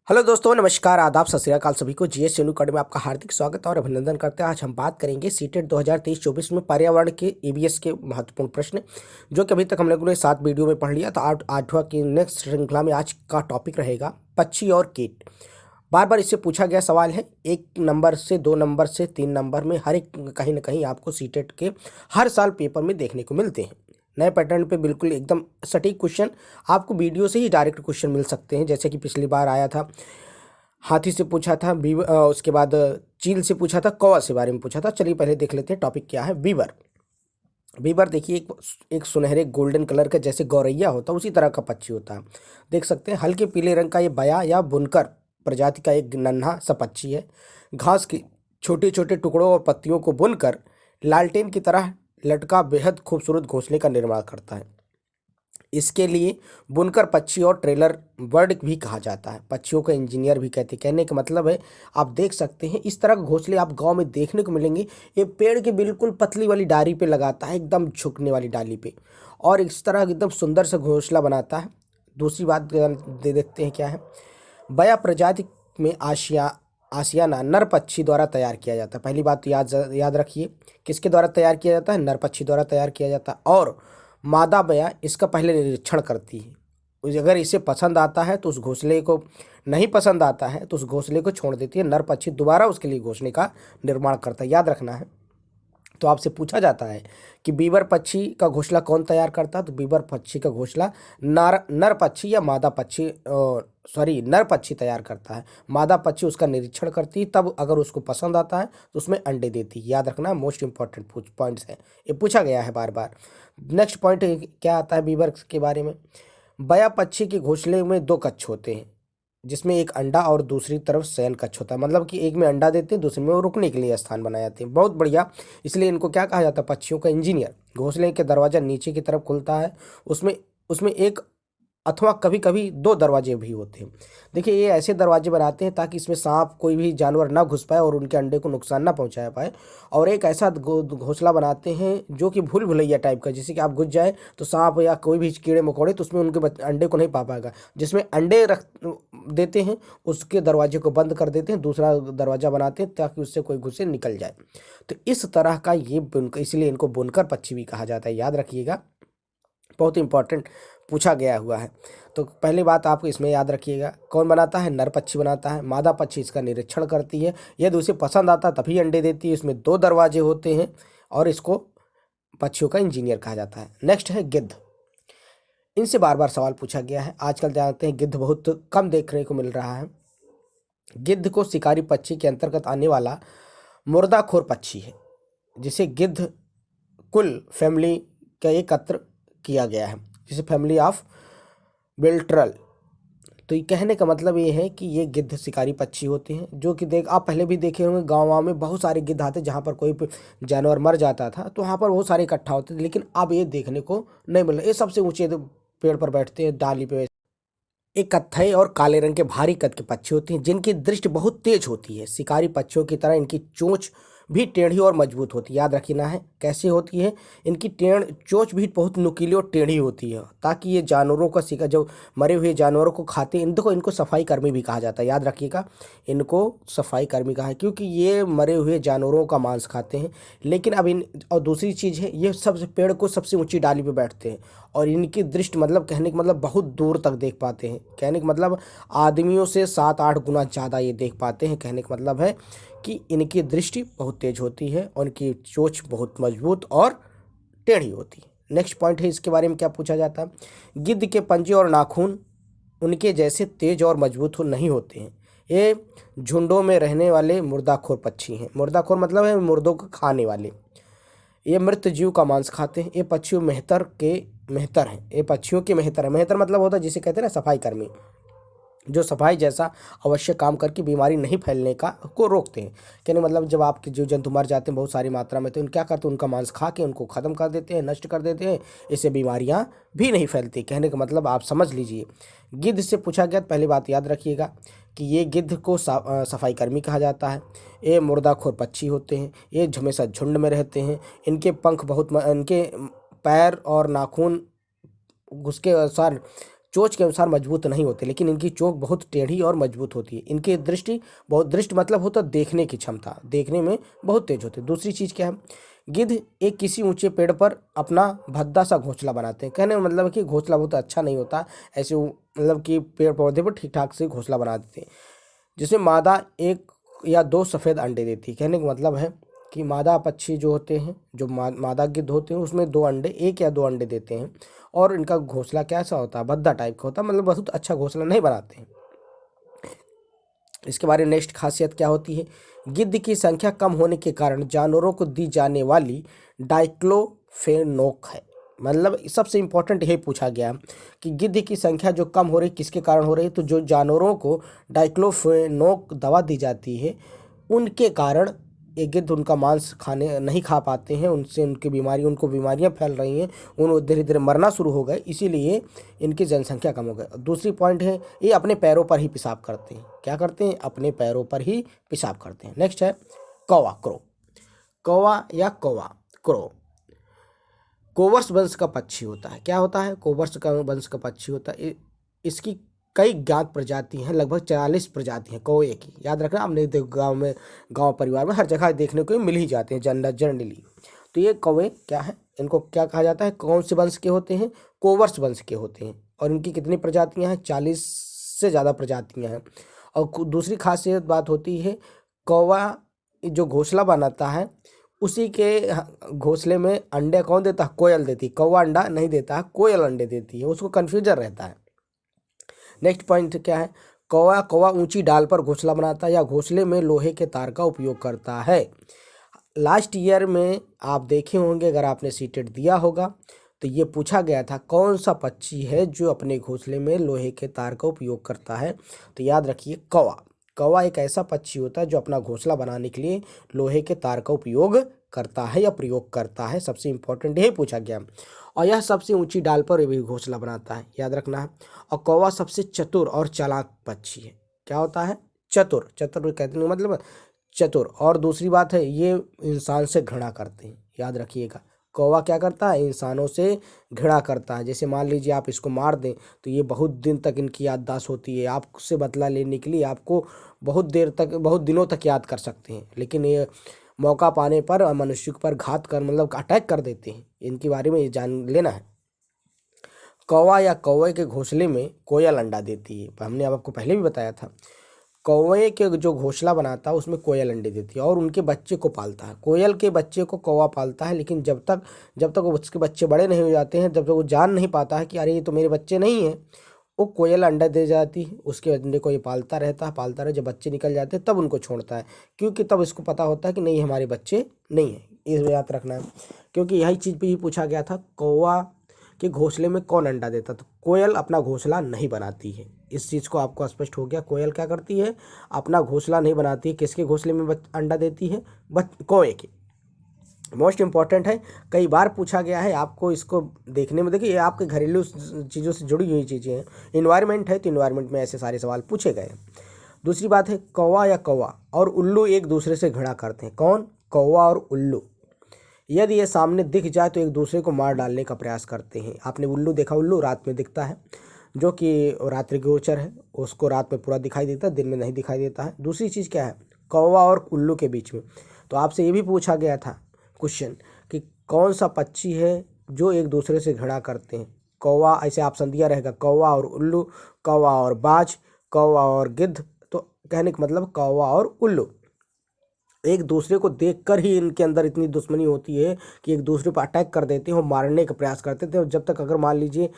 Hello दोस्तों, नमस्कार, आदाब, सत श्री अकाल सभी को। जीएस चैनल अकेडमी में आपका हार्दिक स्वागत और अभिनंदन करते हैं। आज हम बात करेंगे सीटेट 2023-24 में पर्यावरण के ईवीएस के महत्वपूर्ण प्रश्न, जो कि अभी तक हम लोगों ने 7 वीडियो में पढ़ लिया। तो आठवां की नेक्स्ट श्रृंखला में आज का टॉपिक रहेगा पक्षी और कीट। बार बार इससे पूछा गया सवाल है। 1 नंबर से 2 नंबर से 3 नंबर में हर एक कहीं ना कहीं आपको सीटेट के हर साल पेपर में देखने को मिलते हैं। नए पैटर्न पे बिल्कुल एकदम सटीक क्वेश्चन आपको वीडियो से ही डायरेक्ट क्वेश्चन मिल सकते हैं। जैसे कि पिछली बार आया था, हाथी से पूछा था, उसके बाद चील से पूछा था, कौवा से बारे में पूछा था। चलिए पहले देख लेते हैं टॉपिक क्या है। बीवर। बीवर देखिए, एक सुनहरे गोल्डन कलर का, जैसे गौरैया होता है उसी तरह का पक्षी होता है। देख सकते हैं हल्के पीले रंग का ये बया या बुनकर प्रजाति का एक नन्हा सा पक्षी है। घास के छोटे छोटे टुकड़ों और पत्तियों को बुनकर लालटेन की तरह लटका बेहद खूबसूरत घोंसले का निर्माण करता है। इसके लिए बुनकर पक्षी और ट्रेलर बर्ड भी कहा जाता है। पक्षियों का इंजीनियर भी कहते हैं। कहने का मतलब है, आप देख सकते हैं इस तरह के घोंसले आप गांव में देखने को मिलेंगे। ये पेड़ की बिल्कुल पतली वाली डाली पे लगाता है, एकदम झुकने वाली डाली पे, और इस तरह एकदम सुंदर सा घोंसला बनाता है। दूसरी बात देखते हैं क्या है। बया प्रजाति में आशियाना नर पक्षी द्वारा तैयार किया जाता है। पहली बात तो याद रखिए, किसके द्वारा तैयार किया जाता है? नर पक्षी द्वारा तैयार किया जाता है। और मादा बया इसका पहले निरीक्षण करती है। अगर इसे पसंद आता है तो उस घोंसले को, नहीं पसंद आता है तो उस घोंसले को छोड़ देती है। नर पक्षी दोबारा उसके लिए घोंसले का निर्माण करता है, याद रखना है। तो आपसे पूछा जाता है कि बीवर पक्षी का घोंसला कौन तैयार करता है? तो बीवर पक्षी का घोंसला नर पक्षी या मादा पक्षी, नर पक्षी तैयार करता है। मादा पक्षी उसका निरीक्षण करती है, तब अगर उसको पसंद आता है तो उसमें अंडे देती है। याद रखना, मोस्ट इंपॉर्टेंट पॉइंट्स है, ये पूछा गया है बार बार। नेक्स्ट पॉइंट क्या आता है बीवर के बारे में। बया पक्षी के घोंसले में 2 कक्ष होते हैं, जिसमें एक अंडा और दूसरी तरफ शयन कक्ष होता है। मतलब कि एक में अंडा देते हैं, दूसरे में वो रुकने के लिए स्थान बनाए जाते हैं। बहुत बढ़िया। इसलिए इनको क्या कहा जाता है? पक्षियों का इंजीनियर। घोंसले के दरवाजा नीचे की तरफ खुलता है, उसमें उसमें एक अथवा कभी कभी 2 दरवाजे भी होते हैं। देखिए, ये ऐसे दरवाजे बनाते हैं ताकि इसमें सांप, कोई भी जानवर ना घुस पाए और उनके अंडे को नुकसान ना पहुंचा पाए। और एक ऐसा घोंसला बनाते हैं जो कि भूल भुलैया टाइप का, जैसे कि आप घुस जाए तो सांप या कोई भी कीड़े मकोड़े तो उसमें उनके अंडे को नहीं पा पाएगा। जिसमें अंडे रख देते हैं उसके दरवाजे को बंद कर देते हैं, दूसरा दरवाजा बनाते हैं ताकि उससे कोई घुसे निकल जाए। तो इस तरह का ये बुनकर, इसलिए इनको बुनकर पक्षी भी कहा जाता है। याद रखिएगा, बहुत इंपॉर्टेंट पूछा गया हुआ है। तो पहली बात आपको इसमें याद रखिएगा, कौन बनाता है? नर पक्षी बनाता है। मादा पक्षी इसका निरीक्षण करती है, यदि उसे पसंद आता तभी अंडे देती है। इसमें 2 दरवाजे होते हैं और इसको पक्षियों का इंजीनियर कहा जाता है। नेक्स्ट है गिद्ध। इनसे बार बार सवाल पूछा गया है। आजकल जानते हैं गिद्ध बहुत कम देखने को मिल रहा है। गिद्ध को शिकारी पक्षी के अंतर्गत आने वाला मुर्दाखोर पक्षी है, जिसे गिद्ध कुल फैमिली का एकत्र किया गया है, जिसे फैमिली ऑफ बिल्ट्रल। तो ये कहने का मतलब ये है कि ये गिद्ध शिकारी पक्षी होते हैं, जो कि आप पहले भी देखे होंगे गाँव में बहुत सारे गिद्ध आते, जहाँ पर कोई जानवर मर जाता था तो वहाँ पर बहुत सारे इकट्ठा होते थे। लेकिन अब ये देखने को नहीं मिल रहा। ये सबसे ऊंचे पेड़ पर बैठते हैं, डाली पे। एक कत्थई और काले रंग के भारी कद के पक्षी होते हैं, जिनकी दृष्टि बहुत तेज होती है। शिकारी पक्षियों की तरह इनकी चोंच भी टेढ़ी और मजबूत होती है। याद रखना है कैसे होती है। इनकी चोंच भी बहुत नुकीली और टेढ़ी होती है, ताकि ये जानवरों का शिकार, जो मरे हुए जानवरों को खाते हैं। इनको सफाई कर्मी भी कहा जाता है। याद रखिएगा, इनको सफाई कर्मी कहा है, क्योंकि ये मरे हुए जानवरों का मांस खाते हैं। लेकिन अब और दूसरी चीज़ है, ये सब पेड़ को सबसे ऊंची डाली पे बैठते हैं, और इनकी दृष्टि, मतलब कहने का मतलब, बहुत दूर तक देख पाते हैं। कहने का मतलब आदमियों से 7-8 गुना ज़्यादा ये देख पाते हैं। कहने का मतलब है कि इनकी दृष्टि बहुत तेज होती है और इनकी चोंच बहुत मजबूत और टेढ़ी होती है। नेक्स्ट पॉइंट है, इसके बारे में क्या पूछा जाता है। गिद्ध के पंजे और नाखून उनके जैसे तेज और मजबूत नहीं होते हैं। ये झुंडों में रहने वाले मुर्दाखोर पक्षी हैं। मुर्दाखोर मतलब है मुर्दों को खाने वाले। ये मृत जीव का मांस खाते हैं। ये पक्षियों मेहतर हैं। ये पक्षियों के मेहतर है। मेहतर मतलब होता है जिसे कहते हैं ना सफाई कर्मी, जो सफाई जैसा अवश्य काम करके बीमारी नहीं फैलने को रोकते हैं। कहने मतलब जब आपके जीव जंतु मर जाते हैं बहुत सारी मात्रा में, तो क्या करते हैं? उनका मांस खा के उनको ख़त्म कर देते हैं, नष्ट कर देते हैं। इससे बीमारियां भी नहीं फैलती। कहने का मतलब आप समझ लीजिए। गिद्ध से पूछा गया तो पहली बात याद रखिएगा कि ये गिद्ध को सफाई कर्मी कहा जाता है। ये मुर्दाखोर पक्षी होते हैं। ये हमेशा झुंड में रहते हैं। इनके पैर और नाखून उसके अनुसार चोंच के अनुसार मजबूत नहीं होते, लेकिन इनकी चोंच बहुत टेढ़ी और मजबूत होती है। इनकी दृष्टि बहुत, दृष्टि मतलब होता है देखने की क्षमता, देखने में बहुत तेज होते हैं। दूसरी चीज़ क्या है, गिद्ध एक किसी ऊंचे पेड़ पर अपना भद्दा सा घोंसला बनाते हैं। कहने का मतलब है कि घोंसला बहुत अच्छा नहीं होता, ऐसे मतलब कि पेड़ पौधे पर ठीक ठाक से घोंसला बना देते हैं, जिसमें मादा एक या दो सफ़ेद अंडे देती है। कहने का मतलब है कि मादा पक्षी जो होते हैं, जो मादा गिद्ध होते हैं, उसमें दो अंडे, एक या दो अंडे देते हैं, और इनका घोंसला कैसा होता है, भद्दा टाइप का होता है, मतलब बहुत अच्छा घोंसला नहीं बनाते हैं। इसके बारे में नेक्स्ट खासियत क्या होती है, गिद्ध की संख्या कम होने के कारण जानवरों को दी जाने वाली डाइक्लोफेनोक है। मतलब सबसे इम्पोर्टेंट यही पूछा गया कि गिद्ध की संख्या जो कम हो रही, किसके कारण हो रही है, तो जो जानवरों को डाइक्लोफेनोक दवा दी जाती है, उनके कारण ये गिद्ध उनका मांस खाने नहीं खा पाते हैं, उनसे उनको बीमारियां फैल रही हैं, उन धीरे धीरे मरना शुरू हो गए, इसीलिए इनकी जनसंख्या कम हो गई। दूसरी पॉइंट है, ये अपने पैरों पर ही पेशाब करते हैं। क्या करते हैं, अपने पैरों पर ही पेशाब करते हैं। नेक्स्ट है कौवा, क्रो। कौवा या कौवा, क्रो कोवर्स वंश का पक्षी होता है। क्या होता है, कोवर्स का वंश का पक्षी होता है। इसकी कई ज्ञात प्रजाति हैं, लगभग 40 प्रजाति हैं कौवे की। याद रखना, हमने गांव परिवार में हर जगह देखने को मिल ही जाते हैं जनरली। तो ये कौवे क्या है, इनको क्या कहा जाता है, कौन से वंश के होते हैं, कोवर्स वंश के होते हैं। और इनकी कितनी प्रजातियां हैं, 40 से ज़्यादा प्रजातियां हैं। और दूसरी खासियत बात होती है, कौवा जो घोंसला बनाता है, उसी के घोंसले में अंडे कौन देता है, कोयल देती है। कौवा अंडा नहीं देता है, कोयल अंडे देती है, उसको कन्फ्यूजन रहता है। नेक्स्ट पॉइंट क्या है, कौवा ऊंची डाल पर घोंसला बनाता है या घोंसले में लोहे के तार का उपयोग करता है। लास्ट ईयर में आप देखे होंगे, अगर आपने सीटेट दिया होगा तो ये पूछा गया था, कौन सा पक्षी है जो अपने घोंसले में लोहे के तार का उपयोग करता है, तो याद रखिए कौवा। कौवा एक ऐसा पक्षी होता है जो अपना घोंसला बनाने के लिए लोहे के तार का उपयोग करता है या प्रयोग करता है। सबसे इम्पोर्टेंट यही पूछा गया। और यह सबसे ऊंची डाल पर भी घोंसला बनाता है, याद रखना है। और कौवा सबसे चतुर और चालाक पक्षी है। क्या होता है, चतुर, चतुर कहते हैं मतलब चतुर। और दूसरी बात है, ये इंसान से घृणा करते हैं, याद रखिएगा। कौवा क्या करता है, इंसानों से घृणा करता है। जैसे मान लीजिए आप इसको मार दें तो ये बहुत दिन तक इनकी याददाश्त होती है, आपसे बदला लेने के लिए आपको बहुत देर तक, बहुत दिनों तक याद कर सकते हैं, लेकिन ये मौका पाने पर मनुष्य पर घात कर मतलब अटैक कर देते हैं। इनके बारे में ये जान लेना है। कौवा या कौवे के घोंसले में कोयल अंडा देती है, हमने आपको पहले भी बताया था। कौवे के जो घोंसला बनाता है उसमें कोयल अंडे देती है और उनके बच्चे को पालता है। कोयल के बच्चे को कौवा पालता है, लेकिन जब तक उसके बच्चे बड़े नहीं हो जाते हैं, जब तक वो जान नहीं पाता है कि अरे ये तो मेरे बच्चे नहीं हैं, वो कोयल अंडा दे जाती है, उसके अंडे को ये पालता रहे। जब बच्चे निकल जाते हैं तब उनको छोड़ता है, क्योंकि तब इसको पता होता है कि नहीं हमारे बच्चे नहीं हैं। ये याद रखना है, क्योंकि यही चीज़ पे ही पूछा गया था, कौवा के घोंसले में कौन अंडा देता, तो कोयल अपना घोंसला नहीं बनाती है। इस चीज़ को आपको स्पष्ट हो गया, कोयल क्या करती है, अपना घोंसला नहीं बनाती है। किसके घोंसले में अंडा देती है, कौवे के। मोस्ट इम्पॉर्टेंट है, कई बार पूछा गया है, आपको इसको देखने में देखिए, ये आपके घरेलू चीज़ों से जुड़ी हुई चीज़ें हैं। इन्वायरमेंट है तो इन्वायरमेंट में ऐसे सारे सवाल पूछे गए हैं। दूसरी बात है, कौवा या कौवा और उल्लू एक दूसरे से घृणा करते हैं। कौन, कौवा और उल्लू। यदि ये सामने दिख जाए तो एक दूसरे को मार डालने का प्रयास करते हैं। आपने उल्लू देखा, उल्लू रात में दिखता है, जो कि रात्रि गोचर है, उसको रात में पूरा दिखाई देता है, दिन में नहीं दिखाई देता है। दूसरी चीज़ क्या है, कौवा और उल्लू के बीच में, तो आपसे ये भी पूछा गया था क्वेश्चन कि कौन सा पक्षी है जो एक दूसरे से घृणा करते हैं। कौवा, ऐसे ऑप्शन दिया रहेगा, कौवा और उल्लू, कौवा और बाज, कौवा और गिद्ध। तो कहने का मतलब कौवा और उल्लू एक दूसरे को देखकर ही इनके अंदर इतनी दुश्मनी होती है कि एक दूसरे पर अटैक कर देते हैं और मारने का प्रयास करते थे। और जब तक अगर मान लीजिए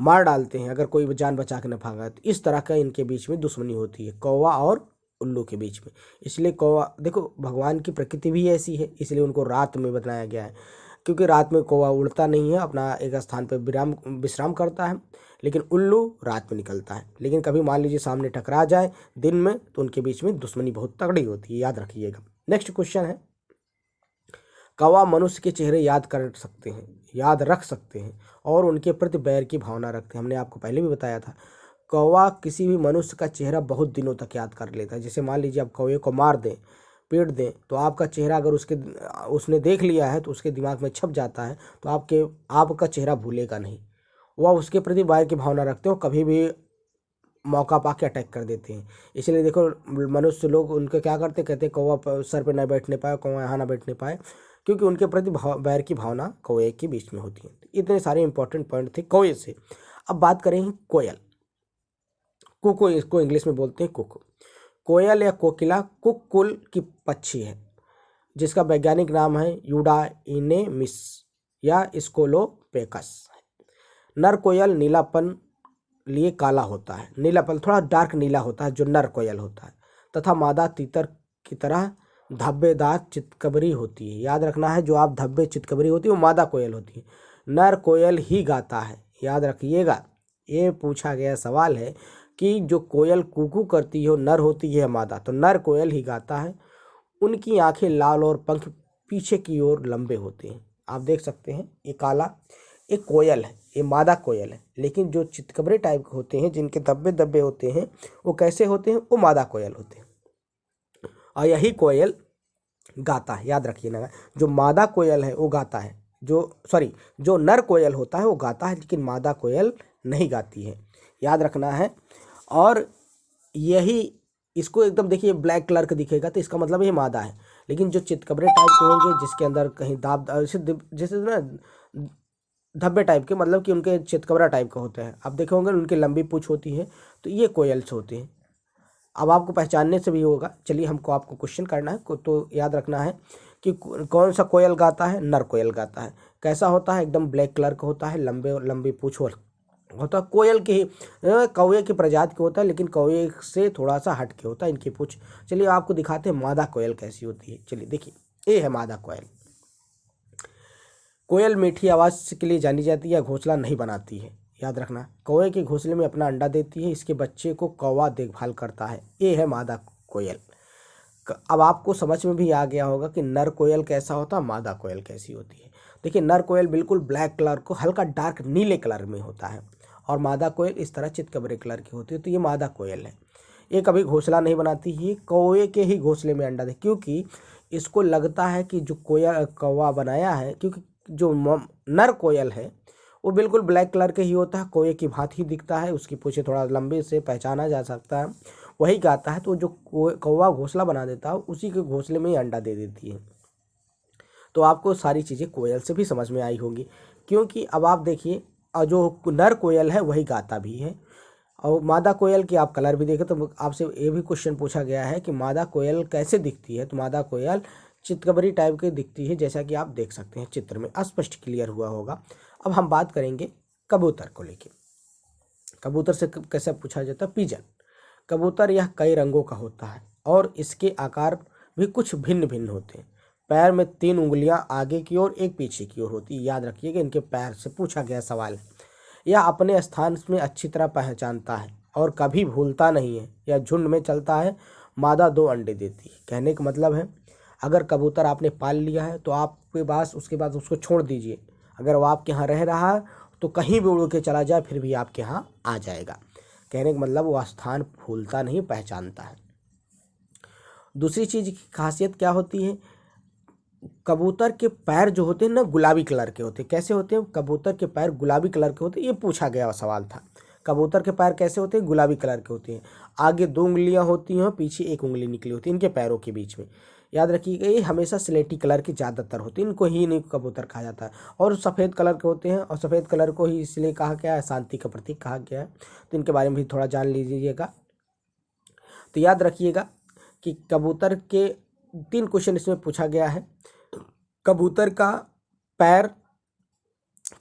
मार डालते हैं, अगर कोई जान बचा के न भागा, तो इस तरह का इनके बीच में दुश्मनी होती है, कौवा और उल्लू के बीच में। इसलिए कौवा, देखो भगवान की प्रकृति भी ऐसी है, इसलिए उनको रात में बनाया गया है, क्योंकि रात में कौवा उड़ता नहीं है, अपना एक स्थान पर विश्राम करता है, लेकिन उल्लू रात में निकलता है। लेकिन कभी मान लीजिए सामने टकरा जाए दिन में, तो उनके बीच में दुश्मनी बहुत तगड़ी होती है, याद रखिएगा। नेक्स्ट क्वेश्चन है, कौवा मनुष्य के चेहरे याद रख सकते हैं और उनके प्रति बैर की भावना रखते हैं। हमने आपको पहले भी बताया था, कौवा किसी भी मनुष्य का चेहरा बहुत दिनों तक याद कर लेता है। जैसे मान लीजिए आप कौवे को मार दें, पीट दें, तो आपका चेहरा अगर उसने देख लिया है तो उसके दिमाग में छप जाता है, तो आपका चेहरा भूलेगा नहीं। वह उसके प्रति वायर की भावना रखते हैं और कभी भी मौका पा के अटैक कर देते हैं। इसलिए देखो मनुष्य लोग उनके क्या करते, कहते कौवा सर पे ना बैठने पाए, कौवा यहाँ ना बैठने पाए, क्योंकि उनके प्रति वैर की भावना कौवे के बीच में होती है। इतने सारे इंपॉर्टेंट पॉइंट थे कौवे से। अब बात करेंगे कोयल। कुकू इसको इंग्लिश में बोलते हैं कुकू। कोयल या कोकिला कुक कुल की पक्षी है जिसका वैज्ञानिक नाम है यूडाइनेमिस या स्कोलोपेकस। नर कोयल नीलापन लिए काला होता है, नीलापन थोड़ा डार्क नीला होता है जो नर कोयल होता है, तथा मादा तीतर की तरह धब्बेदार चितकबरी होती है। याद रखना है, जो आप धब्बे चितकबरी होती है वो मादा कोयल होती है। नर कोयल ही गाता है, याद रखिएगा। ये पूछा गया सवाल है कि जो कोयल कुकू करती है वो नर होती है मादा, तो नर कोयल ही गाता है। उनकी आंखें लाल और पंख पीछे की ओर लंबे होते हैं। आप देख सकते हैं ये काला एक कोयल है, ये मादा कोयल है। लेकिन जो चितकबरे टाइप के होते हैं जिनके धब्बे धब्बे होते हैं वो कैसे होते हैं, वो मादा कोयल होते हैं। और यही कोयल गाता है, याद रखिए ना। जो मादा कोयल है वो गाता है, जो नर कोयल होता है वो गाता है, लेकिन मादा कोयल नहीं गाती है, याद रखना है। और यही इसको एकदम देखिए ब्लैक कलर का दिखेगा तो इसका मतलब ये मादा है। लेकिन जो चितकबरे टाइप के होंगे जिसके अंदर कहीं दाब जैसे ना धब्बे टाइप के, मतलब कि उनके चितकबरा टाइप का होते हैं, आप देखे होंगे उनकी लंबी पूंछ होती है, तो ये कोयल्स होते हैं। अब आपको पहचानने से भी होगा। चलिए हमको आपको क्वेश्चन करना है तो याद रखना है कि कौन सा कोयल गाता है, नर कोयल गाता है। कैसा होता है, एकदम ब्लैक कलर का होता है, लंबी पूंछ होता है। कोयल के ही कौवे की प्रजाति का होता है, लेकिन कौवे से थोड़ा सा हट के होता है इनकी पूंछ। चलिए आपको दिखाते हैं मादा कोयल कैसी होती है। चलिए देखिए, ये है मादा कोयल। कोयल मीठी आवाज़ के लिए जानी जाती है या घोंसला नहीं बनाती है, याद रखना। कौवे के घोंसले में अपना अंडा देती है, इसके बच्चे को कौवा देखभाल करता है। ये है मादा कोयल। अब आपको समझ में भी आ गया होगा कि नर कोयल कैसा होता है, मादा कोयल कैसी होती है। देखिए नर कोयल बिल्कुल ब्लैक कलर को हल्का डार्क नीले कलर में होता है, और मादा कोयल इस तरह चितकबरे कलर की होती है। तो ये मादा कोयल है। ये कभी घोंसला नहीं बनाती, ये कौवे के ही घोंसले में अंडा दे, क्योंकि इसको लगता है कि जो कौवा बनाया है, क्योंकि जो नर कोयल है वो बिल्कुल ब्लैक कलर के ही होता है, कौवे की भांति ही दिखता है, उसकी पूंछें थोड़ा लंबे से पहचाना जा सकता है, वही गाता है। तो जो कौवा घोंसला बना देता है उसी के घोंसले में ही अंडा दे देती है। तो आपको सारी चीज़ें कोयल से भी समझ में आई होंगी, क्योंकि अब आप देखिए जो नर कोयल है वही गाता भी है। और मादा कोयल की आप कलर भी देखें तो आपसे ये भी क्वेश्चन पूछा गया है कि मादा कोयल कैसे दिखती है, तो मादा कोयल चितकबरी टाइप की दिखती है, जैसा कि आप देख सकते हैं चित्र में, स्पष्ट क्लियर हुआ होगा। अब हम बात करेंगे कबूतर को लेके। कबूतर से कैसे पूछा जाता है, पिजन। कबूतर यह कई रंगों का होता है और इसके आकार भी कुछ भिन्न भिन्न होते हैं। पैर में 3 उंगलियां आगे की ओर, एक पीछे की ओर होती है। याद रखिएगा, इनके पैर से पूछा गया सवाल है। यह अपने स्थान में अच्छी तरह पहचानता है और कभी भूलता नहीं है। यह झुंड में चलता है। मादा 2 अंडे देती है। कहने का मतलब है, अगर कबूतर आपने पाल लिया है तो आपके पास उसके बाद उसको छोड़ दीजिए। अगर वो आपके यहाँ रह रहा है तो कहीं भी उड़ के चला जाए फिर भी आपके यहाँ आ जाएगा। कहने का मतलब वो स्थान भूलता नहीं, पहचानता है। दूसरी चीज़ की खासियत क्या होती है, कबूतर के पैर जो होते हैं ना गुलाबी कलर के होते हैं। कैसे होते हैं, कबूतर के पैर गुलाबी कलर के होते हैं। ये पूछा गया सवाल था। कबूतर के पैर कैसे होते हैं, गुलाबी कलर के होते हैं। आगे 2 उंगलियां होती हैं, पीछे 1 उंगली निकली होती है इनके पैरों के बीच में। याद रखिएगा, ये हमेशा स्लेटी कलर के ज़्यादातर होते हैं, इनको ही नहीं कबूतर कहा जाता है। और सफ़ेद कलर के होते हैं, और सफ़ेद कलर को ही इसलिए कहा गया है, शांति का प्रतीक कहा गया है। तो इनके बारे में भी थोड़ा जान लीजिएगा। तो याद रखिएगा कि कबूतर के 3 क्वेश्चन इसमें पूछा गया है। कबूतर का पैर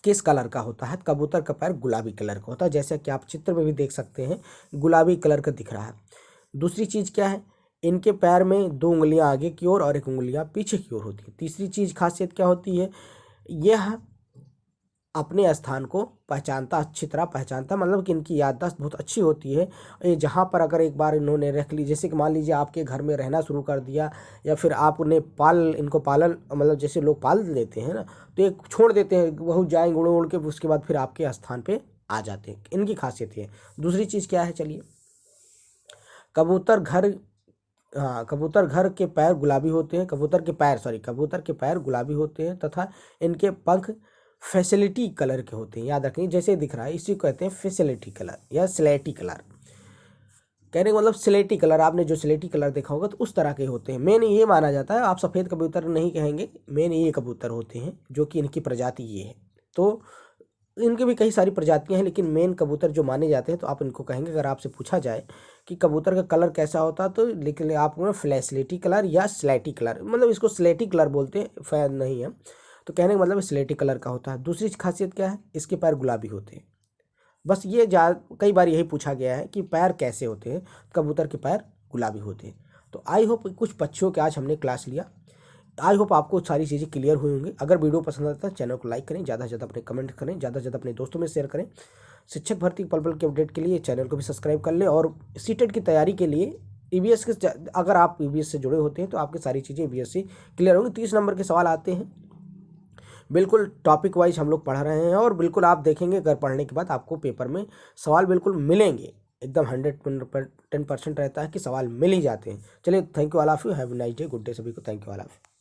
किस कलर का होता है, कबूतर का पैर गुलाबी कलर का होता है, जैसे कि आप चित्र में भी देख सकते हैं गुलाबी कलर का दिख रहा है। दूसरी चीज़ क्या है, इनके पैर में 2 उंगलियां आगे की ओर और 1 उंगलियां पीछे की ओर होती है। तीसरी चीज़ खासियत क्या होती है, यह अपने स्थान को पहचानता, अच्छी तरह पहचानता, मतलब कि इनकी याददाश्त बहुत अच्छी होती है। ये जहाँ पर अगर एक बार इन्होंने रख ली, जैसे कि मान लीजिए आपके घर में रहना शुरू कर दिया, या फिर आपने इनको पालन, मतलब जैसे लोग पाल लेते हैं ना, तो एक छोड़ देते हैं, बहुत जाएंगे उड़ उड़ के, उसके बाद फिर आपके स्थान पे आ जाते हैं। इनकी खासियत है। दूसरी चीज़ क्या है, चलिए, कबूतर घर के पैर गुलाबी होते हैं। कबूतर के पैर गुलाबी होते हैं तथा इनके पंख फैसिलिटी कलर के होते हैं, याद रखें। जैसे दिख रहा है इसी को कहते हैं फैसिलिटी कलर या स्लेटी कलर। कहने का मतलब स्लेटी कलर, आपने जो स्लेटी कलर देखा होगा तो उस तरह के होते हैं। मेन ये माना जाता है, आप सफ़ेद कबूतर नहीं कहेंगे, मेन ये कबूतर होते हैं जो कि इनकी प्रजाति ये है। तो इनकी भी कई सारी प्रजातियां हैं, लेकिन मेन कबूतर जो माने जाते हैं तो आप इनको कहेंगे। अगर आपसे पूछा जाए कि कबूतर का कलर कैसा होता है तो लिख ले आप फ्लैशलेटी कलर या स्लेटी कलर, मतलब इसको स्लेटी कलर बोलते हैं, फैन नहीं है। तो कहने का मतलब स्लेटी कलर का होता है। दूसरी खासियत क्या है, इसके पैर गुलाबी होते हैं। बस ये कई बार यही पूछा गया है कि पैर कैसे होते हैं, कबूतर के पैर गुलाबी होते हैं। तो आई होप कुछ पक्षियों के आज हमने क्लास लिया। आई होप आपको सारी चीज़ें क्लियर हुई होंगी। अगर वीडियो पसंद आता है चैनल को लाइक करें, ज़्यादा से ज़्यादा अपने कमेंट करें, ज़्यादा से ज़्यादा अपने दोस्तों में शेयर करें। शिक्षक भर्ती पल पल के अपडेट के लिए चैनल को भी सब्सक्राइब कर लें। और सीटेट की तैयारी के लिए ईवीएस के, अगर आप ईवीएस से जुड़े होते हैं तो आपकी सारी चीज़ें ईवीएस से क्लियर होंगी। 30 नंबर के सवाल आते हैं, बिल्कुल टॉपिक वाइज हम लोग पढ़ रहे हैं। और बिल्कुल आप देखेंगे अगर पढ़ने के बाद आपको पेपर में सवाल बिल्कुल मिलेंगे, एकदम 110% रहता है कि सवाल मिल ही जाते हैं। चलिए, thank you all of you, have a nice day, good day सभी को, thank you all of you.